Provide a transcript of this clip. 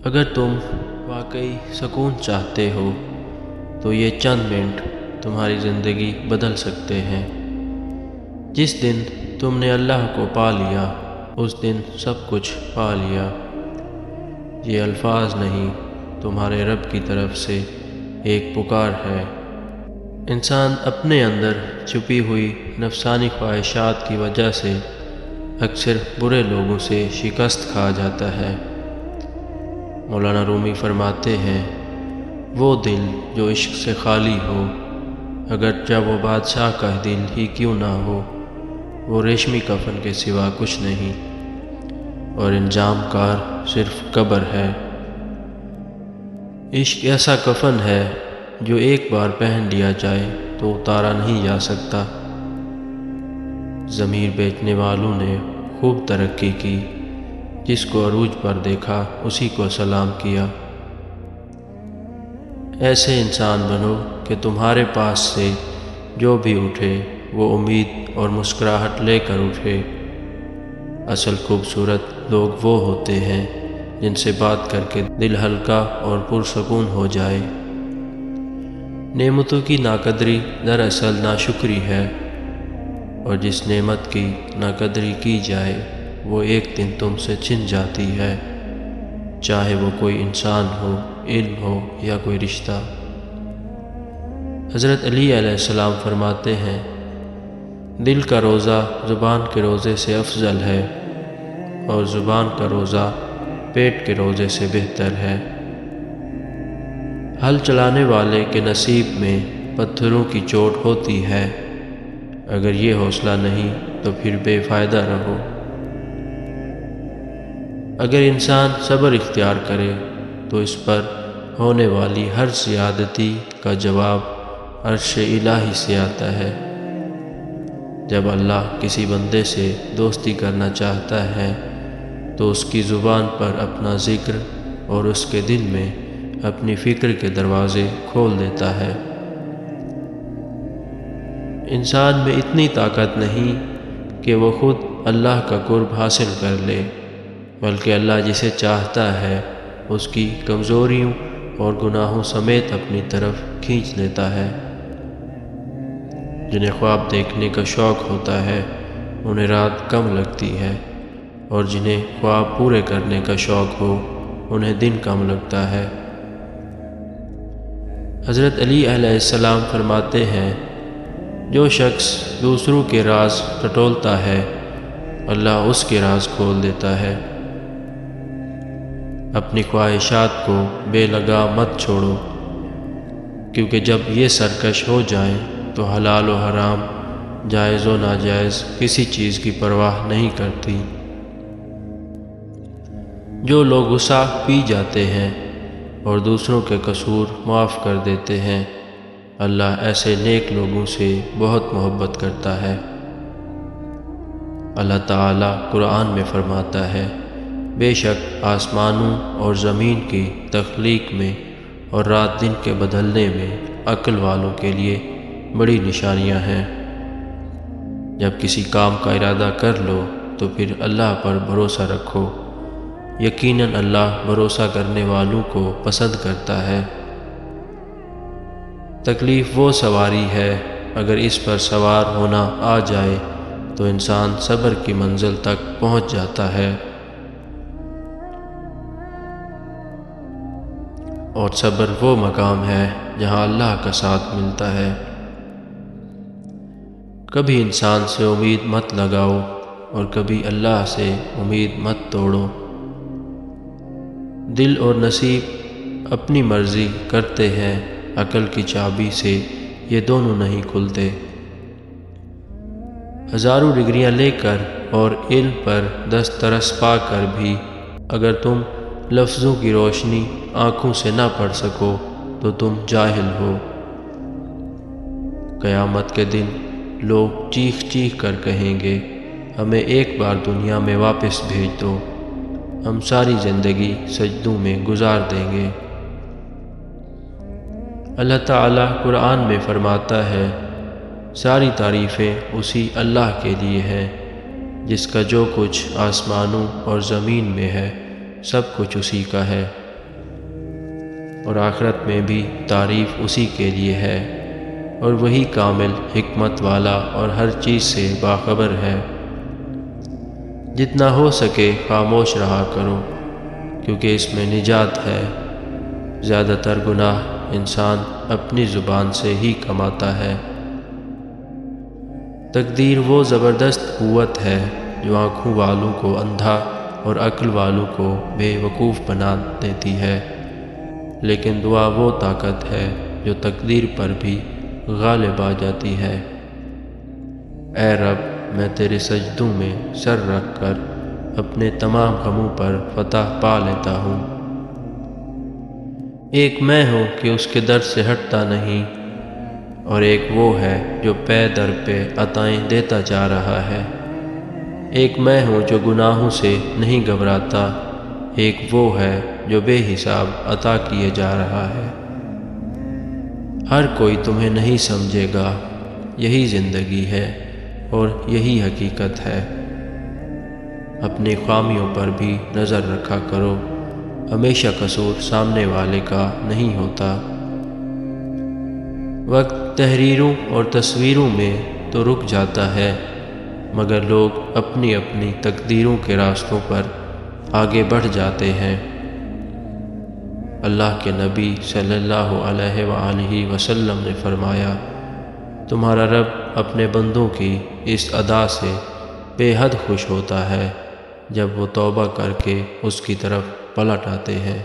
اگر تم واقعی سکون چاہتے ہو تو یہ چند منٹ تمہاری زندگی بدل سکتے ہیں۔ جس دن تم نے اللہ کو پا لیا اس دن سب کچھ پا لیا۔ یہ الفاظ نہیں، تمہارے رب کی طرف سے ایک پکار ہے۔ انسان اپنے اندر چھپی ہوئی نفسانی خواہشات کی وجہ سے اکثر برے لوگوں سے شکست کھا جاتا ہے۔ مولانا رومی فرماتے ہیں، وہ دل جو عشق سے خالی ہو، اگرچہ وہ بادشاہ کا دل ہی کیوں نہ ہو، وہ ریشمی کفن کے سوا کچھ نہیں، اور انجام کار صرف قبر ہے۔ عشق ایسا کفن ہے جو ایک بار پہن لیا جائے تو اتارا نہیں جا سکتا۔ ضمیر بیچنے والوں نے خوب ترقی کی، جس کو عروج پر دیکھا اسی کو سلام کیا۔ ایسے انسان بنو کہ تمہارے پاس سے جو بھی اٹھے وہ امید اور مسکراہٹ لے کر اٹھے۔ اصل خوبصورت لوگ وہ ہوتے ہیں جن سے بات کر کے دل ہلکا اور پرسکون ہو جائے۔ نعمتوں کی ناقدری دراصل ناشکری ہے، اور جس نعمت کی ناقدری کی جائے وہ ایک دن تم سے چھن جاتی ہے، چاہے وہ کوئی انسان ہو، علم ہو یا کوئی رشتہ۔ حضرت علی علیہ السلام فرماتے ہیں، دل کا روزہ زبان کے روزے سے افضل ہے، اور زبان کا روزہ پیٹ کے روزے سے بہتر ہے۔ ہل چلانے والے کے نصیب میں پتھروں کی چوٹ ہوتی ہے، اگر یہ حوصلہ نہیں تو پھر بے فائدہ رہو۔ اگر انسان صبر اختیار کرے تو اس پر ہونے والی ہر زیادتی کا جواب عرش الہی سے آتا ہے۔ جب اللہ کسی بندے سے دوستی کرنا چاہتا ہے تو اس کی زبان پر اپنا ذکر اور اس کے دل میں اپنی فکر کے دروازے کھول دیتا ہے۔ انسان میں اتنی طاقت نہیں کہ وہ خود اللہ کا قرب حاصل کر لے، بلکہ اللہ جسے چاہتا ہے اس کی کمزوریوں اور گناہوں سمیت اپنی طرف کھینچ لیتا ہے۔ جنہیں خواب دیکھنے کا شوق ہوتا ہے انہیں رات کم لگتی ہے، اور جنہیں خواب پورے کرنے کا شوق ہو انہیں دن کم لگتا ہے۔ حضرت علی علیہ السلام فرماتے ہیں، جو شخص دوسروں کے راز ٹٹولتا ہے اللہ اس کے راز کھول دیتا ہے۔ اپنی خواہشات کو بے لگام مت چھوڑو، کیونکہ جب یہ سرکش ہو جائیں تو حلال و حرام، جائز و ناجائز کسی چیز کی پرواہ نہیں کرتی۔ جو لوگ غصہ پی جاتے ہیں اور دوسروں کے قصور معاف کر دیتے ہیں، اللہ ایسے نیک لوگوں سے بہت محبت کرتا ہے۔ اللہ تعالیٰ قرآن میں فرماتا ہے، بے شک آسمانوں اور زمین کی تخلیق میں اور رات دن کے بدلنے میں عقل والوں کے لیے بڑی نشانیاں ہیں۔ جب کسی کام کا ارادہ کر لو تو پھر اللہ پر بھروسہ رکھو، یقیناً اللہ بھروسہ کرنے والوں کو پسند کرتا ہے۔ تکلیف وہ سواری ہے، اگر اس پر سوار ہونا آ جائے تو انسان صبر کی منزل تک پہنچ جاتا ہے، اور صبر وہ مقام ہے جہاں اللہ کا ساتھ ملتا ہے۔ کبھی انسان سے امید مت لگاؤ اور کبھی اللہ سے امید مت توڑو۔ دل اور نصیب اپنی مرضی کرتے ہیں، عقل کی چابی سے یہ دونوں نہیں کھلتے۔ ہزاروں ڈگریاں لے کر اور علم پر دسترس پا کر بھی اگر تم لفظوں کی روشنی آنکھوں سے نہ پڑھ سکو تو تم جاہل ہو۔ قیامت کے دن لوگ چیخ چیخ کر کہیں گے، ہمیں ایک بار دنیا میں واپس بھیج دو، ہم ساری زندگی سجدوں میں گزار دیں گے۔ اللہ تعالیٰ قرآن میں فرماتا ہے، ساری تعریفیں اسی اللہ کے لیے ہیں جس کا جو کچھ آسمانوں اور زمین میں ہے سب کچھ اسی کا ہے۔ اور آخرت میں بھی تعریف اسی کے لیے ہے، اور وہی کامل حکمت والا اور ہر چیز سے باخبر ہے۔ جتنا ہو سکے خاموش رہا کرو، کیونکہ اس میں نجات ہے۔ زیادہ تر گناہ انسان اپنی زبان سے ہی کماتا ہے۔ تقدیر وہ زبردست قوت ہے جو آنکھوں والوں کو اندھا اور عقل والوں کو بے وقوف بنا دیتی ہے، لیکن دعا وہ طاقت ہے جو تقدیر پر بھی غالب آ جاتی ہے۔ اے رب، میں تیرے سجدوں میں سر رکھ کر اپنے تمام غموں پر فتح پا لیتا ہوں۔ ایک میں ہوں کہ اس کے در سے ہٹتا نہیں، اور ایک وہ ہے جو پے در پہ عطائیں دیتا جا رہا ہے۔ ایک میں ہوں جو گناہوں سے نہیں گھبراتا، ایک وہ ہے جو بے حساب عطا کیے جا رہا ہے۔ ہر کوئی تمہیں نہیں سمجھے گا، یہی زندگی ہے اور یہی حقیقت ہے۔ اپنی خامیوں پر بھی نظر رکھا کرو، ہمیشہ قصور سامنے والے کا نہیں ہوتا۔ وقت تحریروں اور تصویروں میں تو رک جاتا ہے، مگر لوگ اپنی اپنی تقدیروں کے راستوں پر آگے بڑھ جاتے ہیں۔ اللہ کے نبی صلی اللہ علیہ وآلہ وسلم نے فرمایا، تمہارا رب اپنے بندوں کی اس ادا سے بے حد خوش ہوتا ہے جب وہ توبہ کر کے اس کی طرف پلٹ آتے ہیں۔